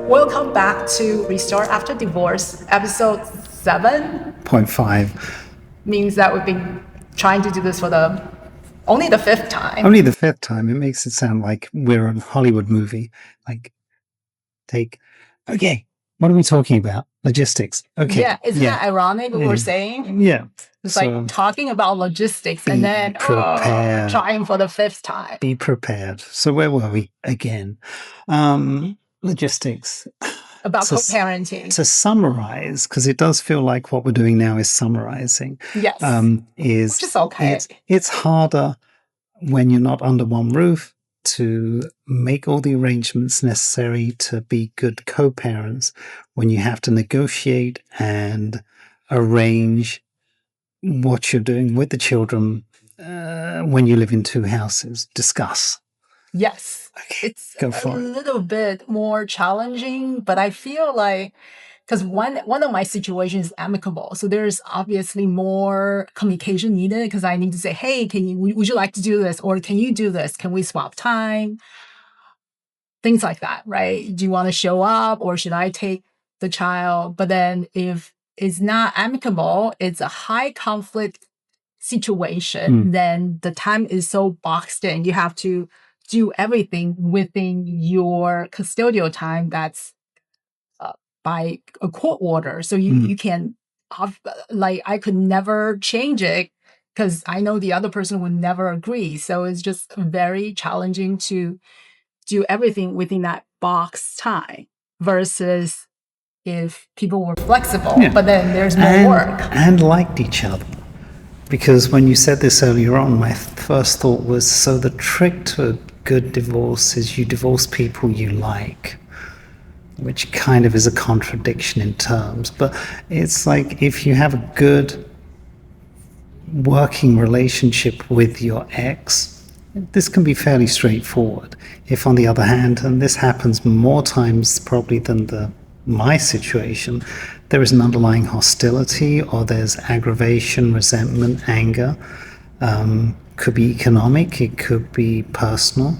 Welcome back to Restart After Divorce, episode 7.5. Means that we've been trying to do this for only the fifth time. Only the fifth time. It makes it sound like we're a Hollywood movie. Okay, what are we talking about? Logistics. Okay. Yeah, isn't that ironic what we're saying? Yeah. It's like talking about logistics and then trying for the fifth time. Be prepared. So where were we again? Logistics. About co-parenting. To summarize, because it does feel like what we're doing now is summarizing. Yes. Which is okay. It's harder when you're not under one roof to make all the arrangements necessary to be good co-parents, when you have to negotiate and arrange what you're doing with the children when you live in two houses. Discuss. Yes. Okay, it's a little bit more challenging, but I feel like because one of my situations is amicable, so there's obviously more communication needed because I need to say, hey, would you like to do this, or can you do this? Can we swap time? Things like that, right? Do you want to show up, or should I take the child? But then if it's not amicable, it's a high conflict situation, then the time is so boxed in. You have to do everything within your custodial time that's by a court order. So you can, I could never change it because I know the other person would never agree. So it's just very challenging to do everything within that box time versus if people were flexible, but then there's more work. And liked each other. Because when you said this earlier on, my first thought was, so the trick to a good divorce is you divorce people you like, which kind of is a contradiction in terms. But it's like if you have a good working relationship with your ex, this can be fairly straightforward. If on the other hand, and this happens more times probably than my situation, there is an underlying hostility or there's aggravation, resentment, anger, could be economic, it could be personal,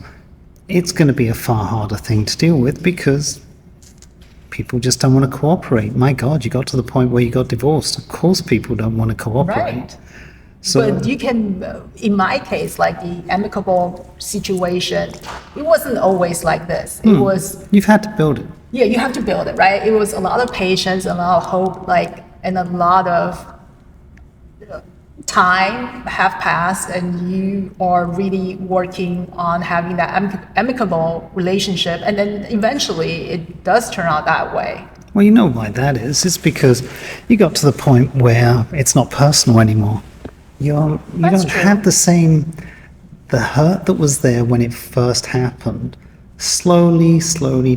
it's going to be a far harder thing to deal with because people just don't want to cooperate. My God, you got to the point where you got divorced. Of course people don't want to cooperate. Right. So, but you can, in my case, like the amicable situation, it wasn't always like this. It was... You've had to build it. Yeah, you have to build it, right? It was a lot of patience, a lot of hope, and a lot of time have passed, and you are really working on having that amicable relationship, and then eventually it does turn out that way. Well, you know why that is. It's because you got to the point where it's not personal anymore. You don't have the hurt that was there when it first happened slowly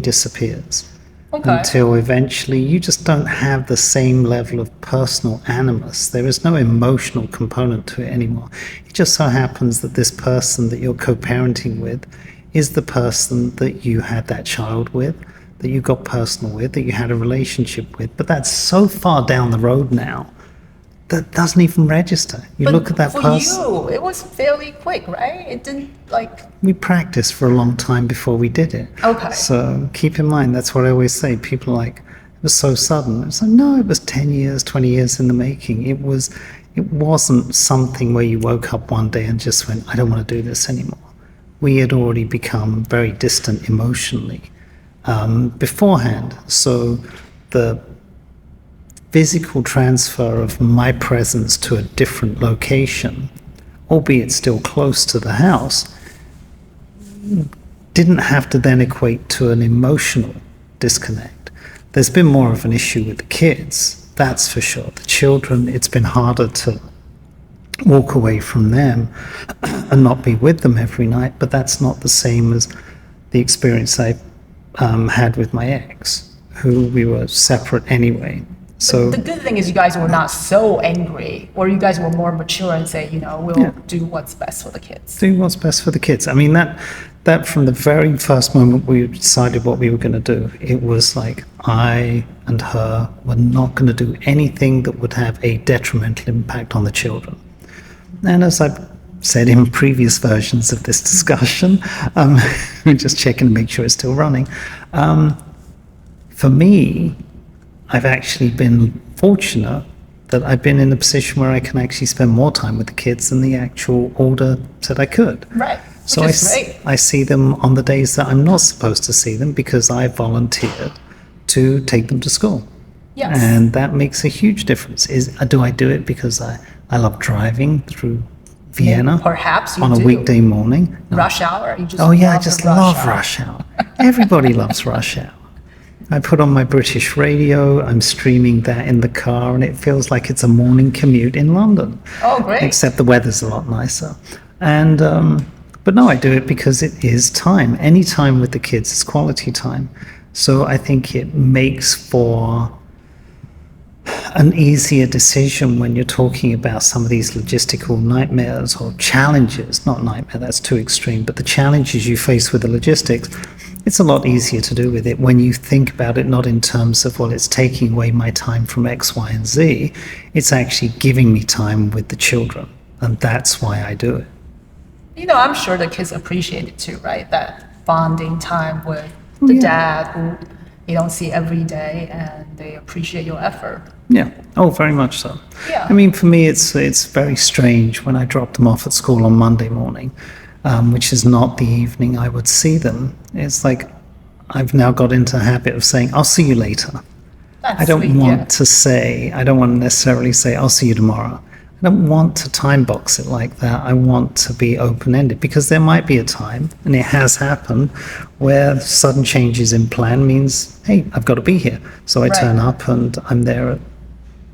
disappears. Okay. Until eventually you just don't have the same level of personal animus. There is no emotional component to it anymore. It just so happens that this person that you're co-parenting with is the person that you had that child with, that you got personal with, that you had a relationship with. But that's so far down the road now that doesn't even register. You look at that person. For you, it was fairly quick, right? It didn't We practiced for a long time before we did it. Okay. So keep in mind, that's what I always say. People are like, it was so sudden. It's like, no, it was 10 years, 20 years in the making. It wasn't something where you woke up one day and just went, I don't want to do this anymore. We had already become very distant emotionally beforehand. So the physical transfer of my presence to a different location, albeit still close to the house, didn't have to then equate to an emotional disconnect. There's been more of an issue with the kids, that's for sure. The children, it's been harder to walk away from them and not be with them every night, but that's not the same as the experience I had with my ex, who we were separate anyway. So the good thing is you guys were not so angry, or you guys were more mature and say, we'll do what's best for the kids. Do what's best for the kids. I mean, that from the very first moment we decided what we were going to do, it was like I and her were not going to do anything that would have a detrimental impact on the children. And as I've said in previous versions of this discussion, we're just checking to make sure it's still running, For me, I've actually been fortunate that I've been in a position where I can actually spend more time with the kids than the actual order said I could. Right. So Which is great. I see them on the days that I'm not supposed to see them because I volunteered to take them to school. Yes. And that makes a huge difference. Do I do it because I love driving through Vienna Perhaps you on a do. weekday morning? No. Rush hour. You just Oh yeah, I love just the rush love hour. rush hour. Everybody loves rush hour. I put on my British radio, I'm streaming that in the car, and it feels like it's a morning commute in London. Oh, great. Except the weather's a lot nicer. And but no, I do it because it is time. Any time with the kids is quality time. So I think it makes for an easier decision when you're talking about some of these logistical nightmares or challenges. Not nightmare, that's too extreme, but the challenges you face with the logistics. It's a lot easier to do with it when you think about it not in terms of, well, it's taking away my time from X, Y, and Z. It's actually giving me time with the children. And that's why I do it. I'm sure the kids appreciate it too, right? That bonding time with the dad who you don't see every day, and they appreciate your effort. Yeah. Oh, very much so. Yeah. I mean, for me, it's very strange when I drop them off at school on Monday morning, which is not the evening I would see them. It's like I've now got into a habit of saying, I'll see you later. That's I don't sweet, want to necessarily say, I'll see you tomorrow. I don't want to time box it like that. I want to be open-ended because there might be a time, and it has happened, where sudden changes in plan means, hey, I've got to be here. So I turn up and I'm there at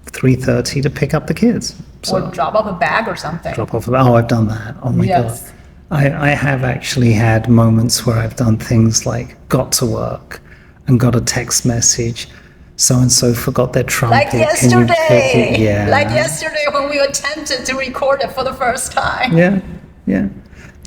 3:30 to pick up the kids. So Or drop off a bag or something. drop off. Oh, I've done that. Oh my Yes. God. I have actually had moments where I've done things like got to work and got a text message. So-and-so forgot their trumpet. Like Can you pick yesterday. it? Yeah. Like yesterday when we attempted to record it for the first time. Yeah, yeah.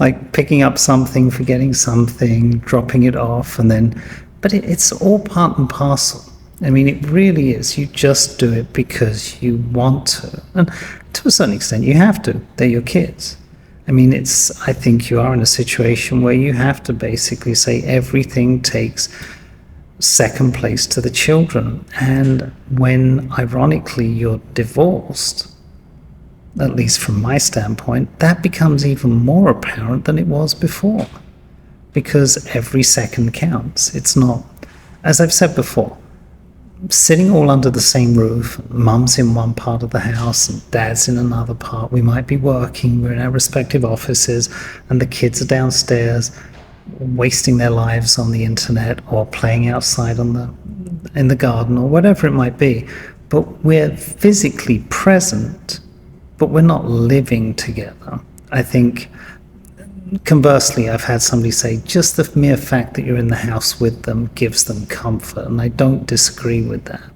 Like picking up something, forgetting something, dropping it off, and then, but it's all part and parcel. I mean, it really is. You just do it because you want to. And to a certain extent, you have to. They're your kids. I mean, I think you are in a situation where you have to basically say everything takes second place to the children. And when, ironically, you're divorced, at least from my standpoint, that becomes even more apparent than it was before, because every second counts. It's not, as I've said before, sitting all under the same roof, mum's in one part of the house and dad's in another part. We might be working, we're in our respective offices, and the kids are downstairs wasting their lives on the internet or playing outside in the garden or whatever it might be. But we're physically present, but we're not living together. I think, conversely, I've had somebody say just the mere fact that you're in the house with them gives them comfort, and I don't disagree with that.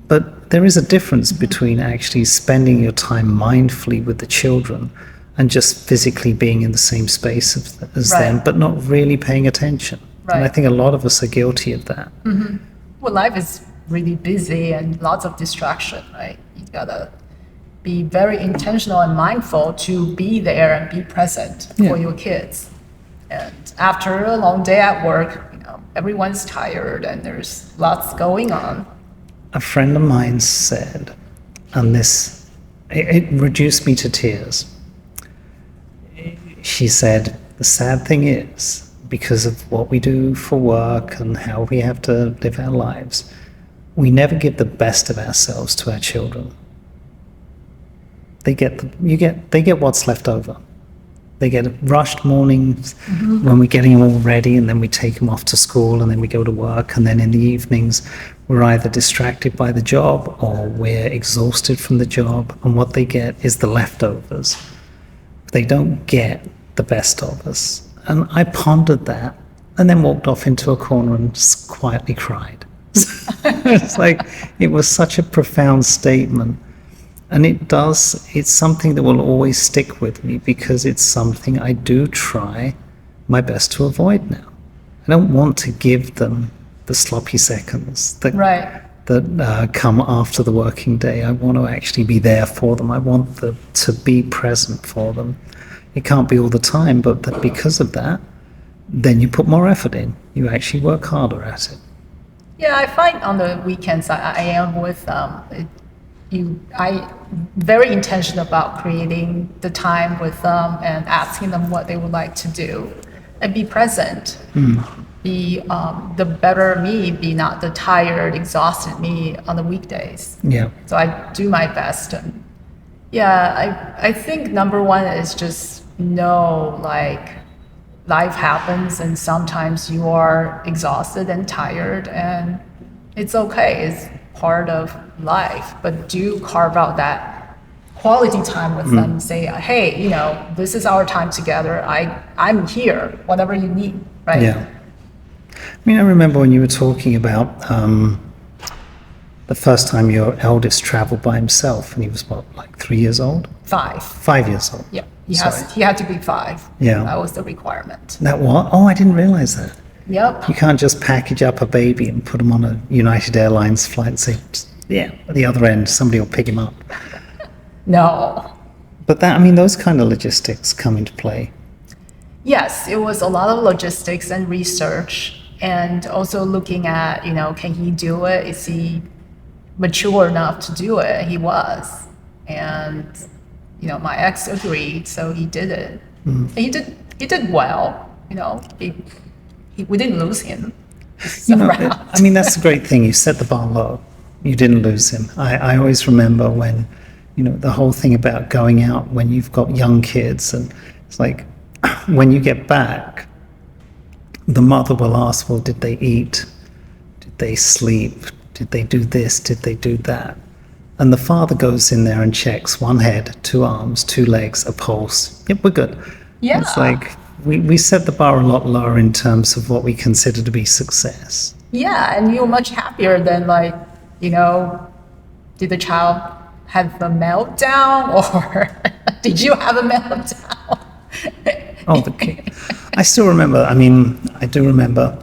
But there is a difference between actually spending your time mindfully with the children and just physically being in the same space as them, but not really paying attention. And I think a lot of us are guilty of that. Mm-hmm. Well, life is really busy and lots of distraction, right? You gotta be very intentional and mindful to be there and be present for your kids. And after a long day at work, everyone's tired and there's lots going on. A friend of mine said, and it reduced me to tears. She said, the sad thing is, because of what we do for work and how we have to live our lives, we never give the best of ourselves to our children. They get what's left over. They get rushed mornings when we're getting them all ready, and then we take them off to school, and then we go to work, and then in the evenings we're either distracted by the job or we're exhausted from the job, and what they get is the leftovers. They don't get the best of us. And I pondered that and then walked off into a corner and just quietly cried. It's like, it was such a profound statement. And it's something that will always stick with me, because it's something I do try my best to avoid now. I don't want to give them the sloppy seconds that come after the working day. I want to actually be there for them. I want to be present for them. It can't be all the time, but because of that, then you put more effort in. You actually work harder at it. Yeah, I find on the weekends I am with I very intentional about creating the time with them and asking them what they would like to do, and be present. Be the better me, be not the tired, exhausted me on the weekdays. Yeah. So I do my best. And yeah, I think number one is just know like life happens and sometimes you are exhausted and tired, and it's okay. It's part of life. But do carve out that quality time with them. Say, hey, this is our time together. I'm here, whatever you need, right? Yeah. I mean, I remember when you were talking about the first time your eldest traveled by himself, and he was what, like 3 years old? 5. 5 years old. Yeah. Sorry. He had to be 5. Yeah. That was the requirement. That what? Oh, I didn't realize that. Yep. You can't just package up a baby and put him on a United Airlines flight and say, yeah, at the other end, somebody will pick him up. No. But that, I mean, those kind of logistics come into play. Yes, it was a lot of logistics and research, and also looking at, can he do it? Is he mature enough to do it? He was. And, my ex agreed, so he did it. And he did well, we didn't lose him. I mean, that's the great thing. You set the bar low. You didn't lose him. I always remember when, the whole thing about going out when you've got young kids, and it's like, when you get back, the mother will ask, well, did they eat? Did they sleep? Did they do this? Did they do that? And the father goes in there and checks one head, 2 arms, 2 legs, a pulse. Yep, we're good. Yeah. It's like we set the bar a lot lower in terms of what we consider to be success. Yeah, and you're much happier than like, did the child have a meltdown, or did you have a meltdown? Oh, the kid. I still remember, I do remember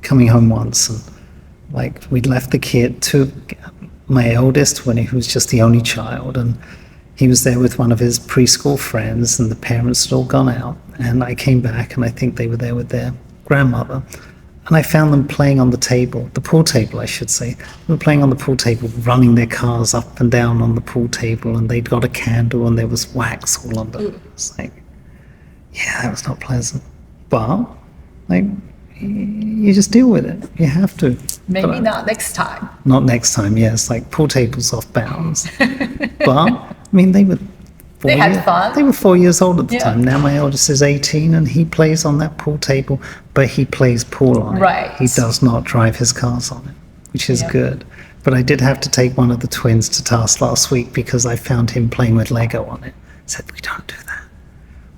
coming home once, and like we'd left the kid to my eldest when he was just the only child, and he was there with one of his preschool friends, and the parents had all gone out, and I came back and I think they were there with their grandmother, and I found them playing on the table, the pool table I should say. They were playing on the pool table, running their cars up and down on the pool table, and they'd got a candle and there was wax all on the, it's like, yeah, that was not pleasant. But, like, you just deal with it. You have to. Maybe not next time. Not next time, yes. Like, pool tables off bounds. But, I mean, they were They had fun. They were 4 years old at the Yeah. time. Now my eldest is 18 and he plays on that pool table, but he plays pool on it. Right. He does not drive his cars on it, which is Yeah. good. But I did have to take one of the twins to task last week because I found him playing with Lego on it. I said, we don't do that.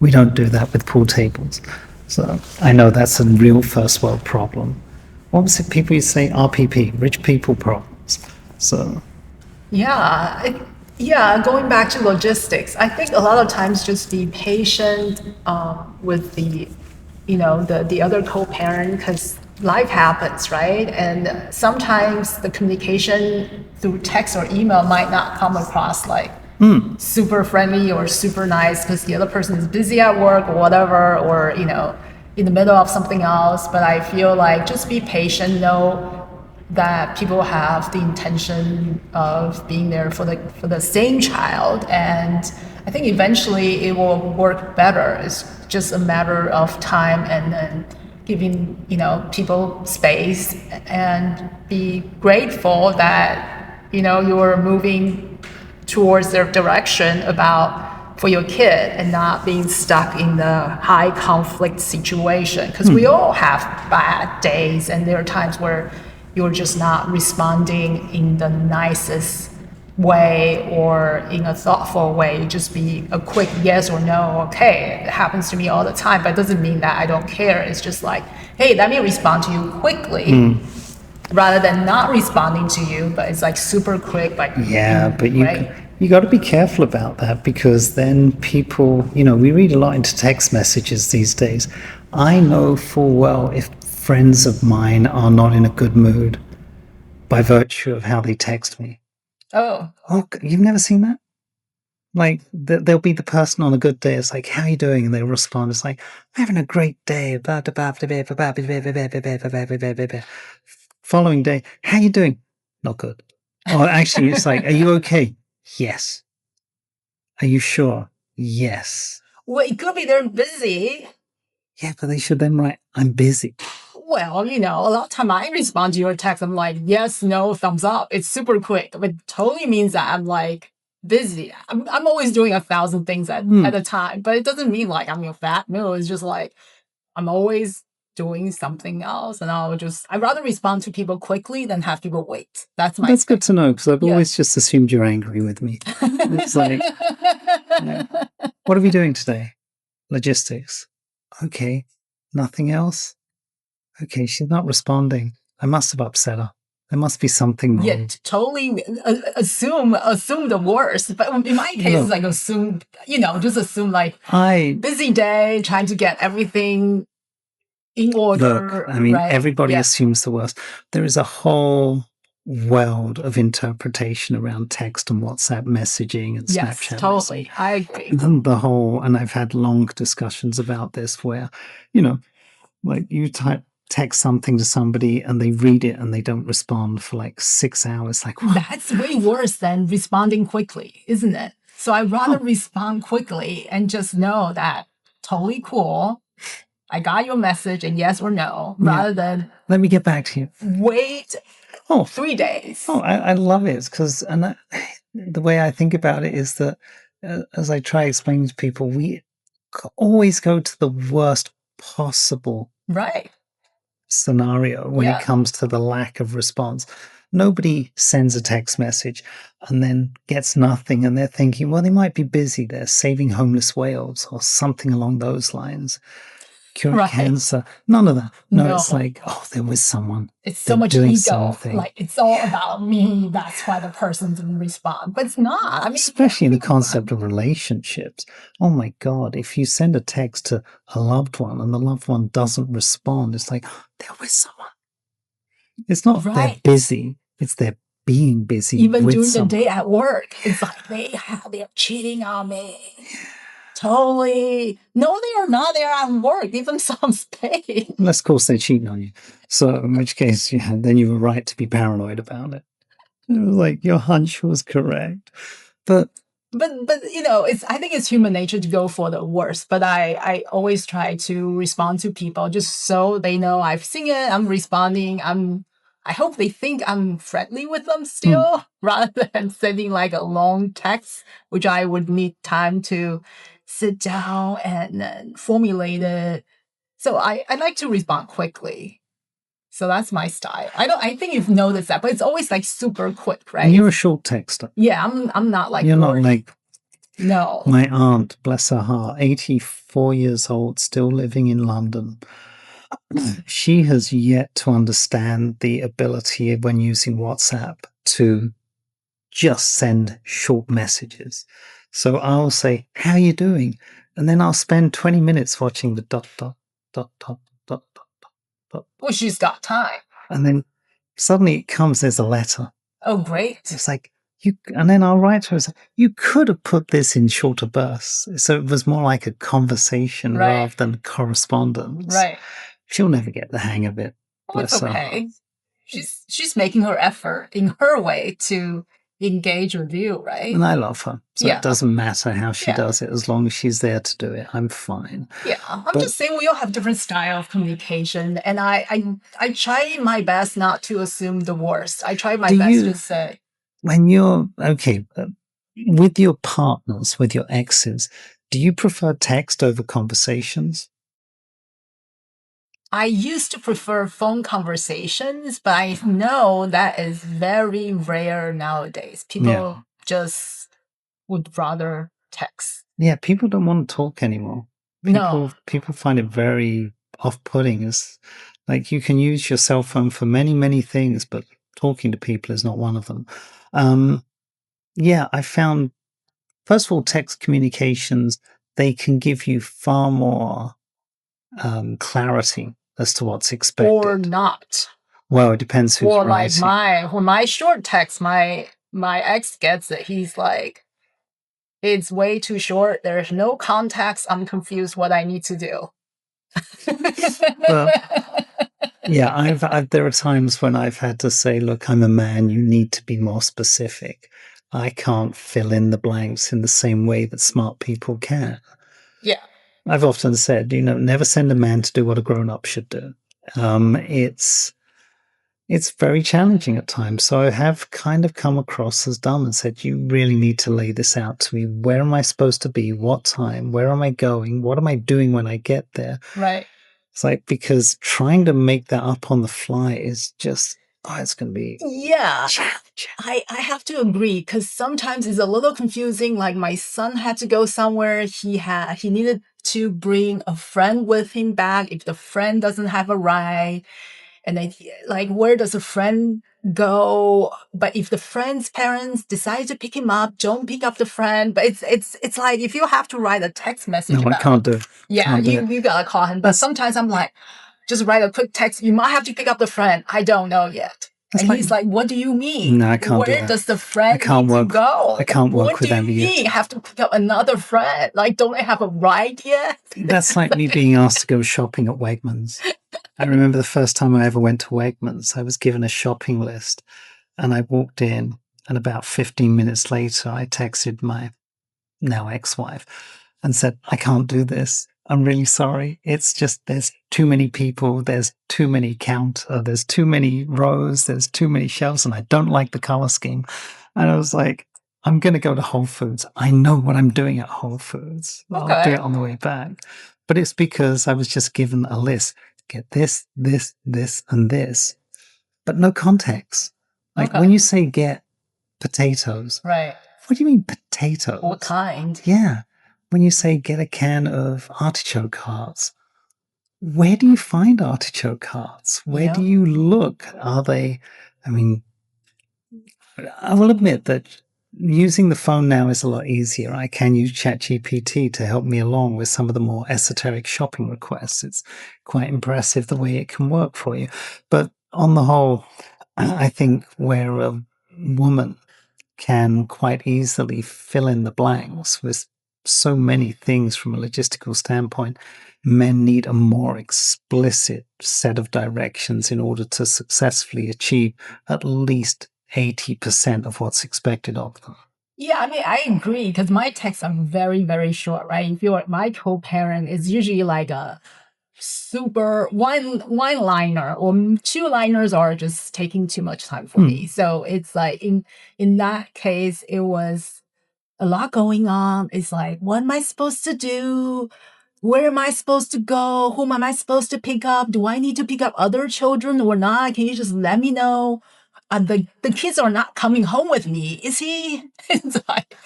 We don't do that with pool tables. So I know that's a real first world problem. What was it people used to say? RPP, rich people problems. So Yeah, going back to logistics, I think a lot of times just be patient with the other co-parent, because life happens, right? And sometimes the communication through text or email might not come across like super friendly or super nice because the other person is busy at work or whatever, or in the middle of something else. But I feel like just be patient, know that people have the intention of being there for the same child, and I think eventually it will work better. It's just a matter of time, and giving people space, and be grateful that you're moving towards their direction about for your kid, and not being stuck in the high conflict situation, because we all have bad days, and there are times where you're just not responding in the nicest way or in a thoughtful way. You just be a quick yes or no. Okay, it happens to me all the time, but it doesn't mean that I don't care. It's just like, hey, let me respond to you quickly, rather than not responding to you, but it's like super quick. Like, yeah, but right? you got to be careful about that, because then people, we read a lot into text messages these days. I know full well if friends of mine are not in a good mood by virtue of how they text me. Oh, You've never seen that? Like, there'll be the person on a good day. It's like, how are you doing? And they'll respond. It's like, I'm having a great day. Following day, how you doing? Not good. Or actually, it's like, are you okay? Yes. Are you sure? Yes. Well, it could be they're busy. Yeah, but they should then write, I'm busy. Well, a lot of time I respond to your text. I'm like, yes, no, thumbs up. It's super quick, but it totally means that I'm like busy. I'm always doing 1,000 things at a time, but it doesn't mean like I'm your fat. No, it's just like I'm always doing something else, and I'd rather respond to people quickly than have people wait. That's my That's thing. good to know because I've Yeah. always just assumed you're angry with me. It's like, what are we doing today? Logistics. Okay. Nothing else? Okay, she's not responding. I must have upset her. There must be something wrong. Yeah, totally assume the worst. But in my case, it's like assume, just assume like busy day, trying to get everything in order. Look, I mean, right? everybody assumes the worst. There is a whole world of interpretation around text and WhatsApp messaging and Snapchat. Yes, totally. I agree. And I've had long discussions about this where, like you text something to somebody and they read it and they don't respond for like 6 hours. Like, what? That's way worse than responding quickly, isn't it? So I'd rather respond quickly and just know that totally cool. I got your message and yes or no, rather than let me get back to you. Wait 3 days. Oh, I love it because the way I think about it is that as I try explaining to people, we always go to the worst possible scenario when it comes to the lack of response. Nobody sends a text message and then gets nothing, and they're thinking, well, they might be busy. They're saving homeless whales or something along those lines. Curing cancer. None of that. No, it's like, oh, there was someone. It's so much ego. Something. Like, it's all about me. That's why the person didn't respond. But it's not. I mean, especially in the concept of relationships. Oh my God, if you send a text to a loved one and the loved one doesn't respond, it's like, oh, there was someone. It's not they're busy. It's they're being busy. Even during the day at work, it's like they're cheating on me. Totally. No, they are not. They're at work. Give them some space. Unless, of course, they're cheating on you. So, in which case, then you were right to be paranoid about it. It was like your hunch was correct. But I think it's human nature to go for the worst. But I always try to respond to people just so they know I've seen it. I'm responding. I hope they think I'm friendly with them still, rather than sending like a long text, which I would need time to sit down and formulate it. So I like to respond quickly. So that's my style. I think you've noticed that, but it's always like super quick, right? And you're a short texter. Yeah, I'm not like you're not like no. My aunt, bless her heart, 84 years old, still living in London. She has yet to understand the ability when using WhatsApp to just send short messages. So I'll say, how are you doing? And then I'll spend 20 minutes watching the dot, dot, dot, dot, dot, dot, dot. Well, she's got time. And then suddenly it comes as a letter. Oh, great. It's like, and then I'll write to her, you could have put this in shorter bursts. So it was more like a conversation rather than correspondence. Right. She'll never get the hang of it. Well, it's okay. She's making her effort in her way to engage with you, right? And I love her. So it doesn't matter how she does it, as long as she's there to do it. I'm fine. Yeah. I'm just saying we all have different style of communication. And I try my best not to assume the worst. I try my best to say. When you're, with your partners, with your exes, do you prefer text over conversations? I used to prefer phone conversations, but I know that is very rare nowadays. People just would rather text. Yeah, people don't want to talk anymore. People find it very off-putting. It's like you can use your cell phone for many, many things, but talking to people is not one of them. I found, first of all, text communications, they can give you far more clarity as to what's expected. Or not. Well, it depends who's writing. Like when my short text, my ex gets it. He's like, it's way too short. There's no context. I'm confused what I need to do. Yeah, there are times when I've had to say, look, I'm a man, you need to be more specific. I can't fill in the blanks in the same way that smart people can. Yeah. I've often said, never send a man to do what a grown up should do. It's very challenging at times. So I have kind of come across as dumb and said, you really need to lay this out to me. Where am I supposed to be? What time? Where am I going? What am I doing when I get there? Right. It's like, because trying to make that up on the fly is just, it's going to be Yeah. challenging. I have to agree because sometimes it's a little confusing. Like my son had to go somewhere. He needed to bring a friend with him back if the friend doesn't have a ride. And then like where does a friend go? But if the friend's parents decide to pick him up, don't pick up the friend. But it's like if you have to write a text message No, I about can't do it. yeah, Can't do it. you gotta call him. But sometimes I'm like, just write a quick text. You might have to pick up the friend. I don't know yet. And he's like, what do you mean? No, I can't do Where that. does the friend I can't need to work. go? I can't work What with do you ambiguity. mean? Have to pick up another friend? Like, don't I have a ride yet? That's like me being asked to go shopping at Wegmans. I remember the first time I ever went to Wegmans, I was given a shopping list and I walked in, and about 15 minutes later, I texted my now ex-wife and said, I can't do this. I'm really sorry. It's just there's too many people, there's too many there's too many rows, there's too many shelves, and I don't like the color scheme. And I was like, I'm going to go to Whole Foods. I know what I'm doing at Whole Foods. I'll do it on the way back. But it's because I was just given a list. Get this, this, this, and this, but no context. Like when you say get potatoes, Right. what do you mean potatoes? What kind? Yeah. When you say get a can of artichoke hearts, where do you find artichoke hearts? Where do you look? Are they, I mean, I will admit that using the phone now is a lot easier. I can use ChatGPT to help me along with some of the more esoteric shopping requests. It's quite impressive the way it can work for you. But on the whole, I think where a woman can quite easily fill in the blanks with so many things from a logistical standpoint, men need a more explicit set of directions in order to successfully achieve at least 80% of what's expected of them. Yeah, I mean, I agree because my texts are very, very short, right? If you're my co-parent, it's usually like a super one liner or two liners are just taking too much time for me. So it's like in that case, it was a lot going on. It's like, what am I supposed to do? Where am I supposed to go? Whom am I supposed to pick up? Do I need to pick up other children or not? Can you just let me know? The kids are not coming home with me. Is he? It's like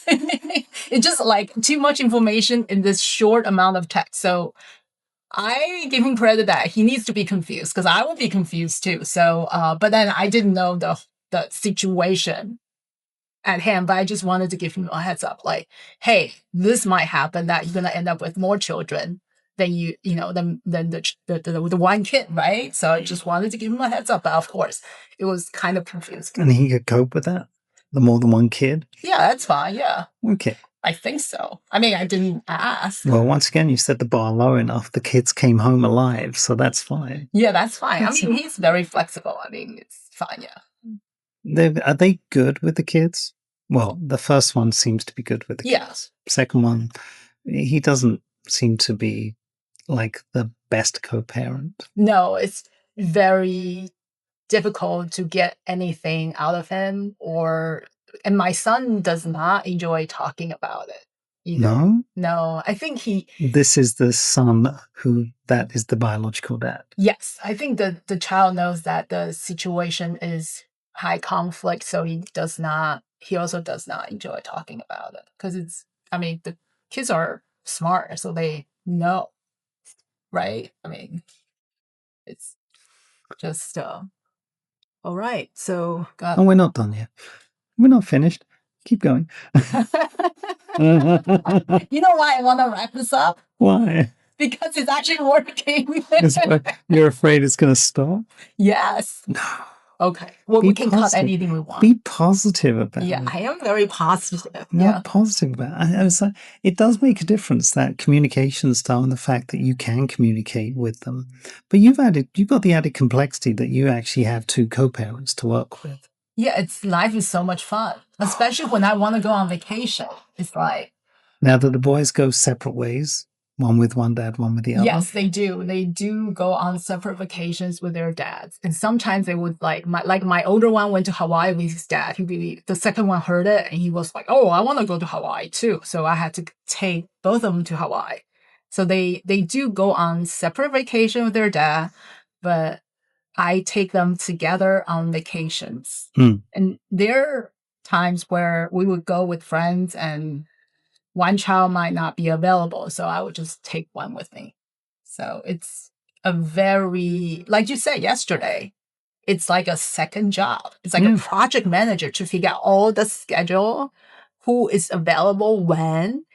it's just like too much information in this short amount of text. So I give him credit that he needs to be confused because I will be confused too. So, but then I didn't know the situation at hand, but I just wanted to give him a heads up, like, hey, this might happen that you're gonna end up with more children than than the one kid, right? So I just wanted to give him a heads up. But of course, it was kind of confusing. And he could cope with that, the more than one kid. Yeah, that's fine. Yeah. Okay. I think so. I mean, I didn't ask. Well, once again, you set the bar low enough. The kids came home alive, so that's fine. Yeah, that's fine. I mean, he's very flexible. I mean, it's fine. Yeah. Are they good with the kids? Well, the first one seems to be good with the kids. Second one, he doesn't seem to be like the best co-parent. No, it's very difficult to get anything out of him, and my son does not enjoy talking about it either. No? No, I think this is the son that is the biological dad. Yes, I think the child knows that the situation is high conflict, so he also does not enjoy talking about it because the kids are smart, so they know, right? I mean, it's just all right. So, oh, we're not done yet. We're not finished. Keep going. You know why I want to wrap this up? Why? Because it's actually working. You're afraid it's going to stop? Yes. No. Okay. Well, Be we can cut positive. anything we want. Be positive about Yeah, it. I am very positive. Not Yeah. positive about it. I was like, it does make a difference, that communication style and the fact that you can communicate with them. But you've got the added complexity that you actually have two co-parents to work with. Yeah, it's life is so much fun, especially when I want to go on vacation. It's like, Now that the boys go separate ways, one with one dad, one with the other. yes, they do. They do go on separate vacations with their dads. And sometimes they would like my older one went to Hawaii with his dad. The second one heard it and he was like, "Oh, I want to go to Hawaii too." So I had to take both of them to Hawaii. So they do go on separate vacation with their dad, but I take them together on vacations. Mm, And there are times where we would go with friends and one child might not be available. So I would just take one with me. So it's a very, like you said yesterday, it's like a second job. It's like a yeah. project manager to figure out all the schedule, who is available when,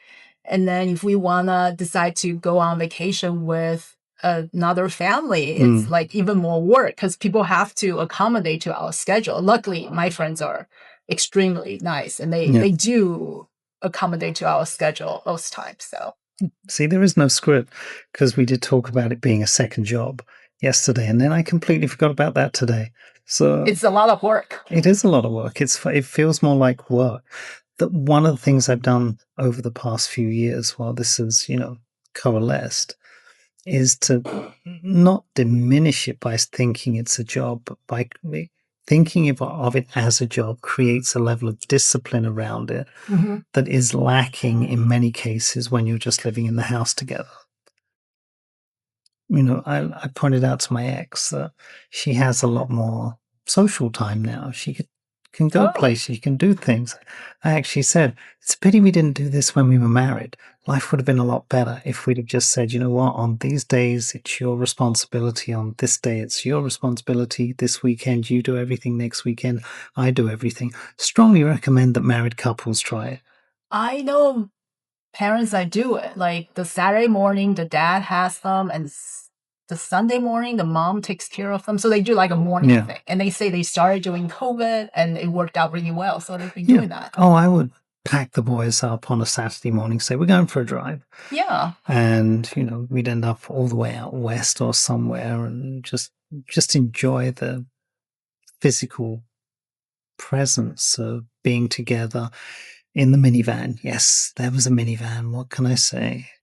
and then if we want to decide to go on vacation with another family, it's Mm, like even more work because people have to accommodate to our schedule. Luckily, my friends are extremely nice and they, yeah. they do accommodate to our schedule most times. So See, there is no script because we did talk about it being a second job yesterday, and then I completely forgot about that today. So it's a lot of work. it is a lot of work. It feels more like work. That one of the things I've done over the past few years, while this has coalesced, is to not diminish it by thinking it's a job, but by thinking of it as a job creates a level of discipline around it Mhm. that is lacking in many cases when you're just living in the house together. I pointed out to my ex that she has a lot more social time now. Can go Oh, places, she can do things. I actually said, it's a pity we didn't do this when we were married. Life would have been a lot better if we'd have just said, you know what, on these days, it's your responsibility. On this day, it's your responsibility. This weekend, you do everything. Next weekend, I do everything. Strongly recommend that married couples try it. I know parents that do it. Like the Saturday morning, the dad has them, and the Sunday morning, the mom takes care of them. So they do like a morning Yeah. thing. And they say they started doing COVID and it worked out really well. So they've been Yeah. doing that. Oh, I would pack the boys up on a Saturday morning, say, we're going for a drive. Yeah. And we'd end up all the way out west or somewhere and just enjoy the physical presence of being together in the minivan. Yes, there was a minivan. What can I say?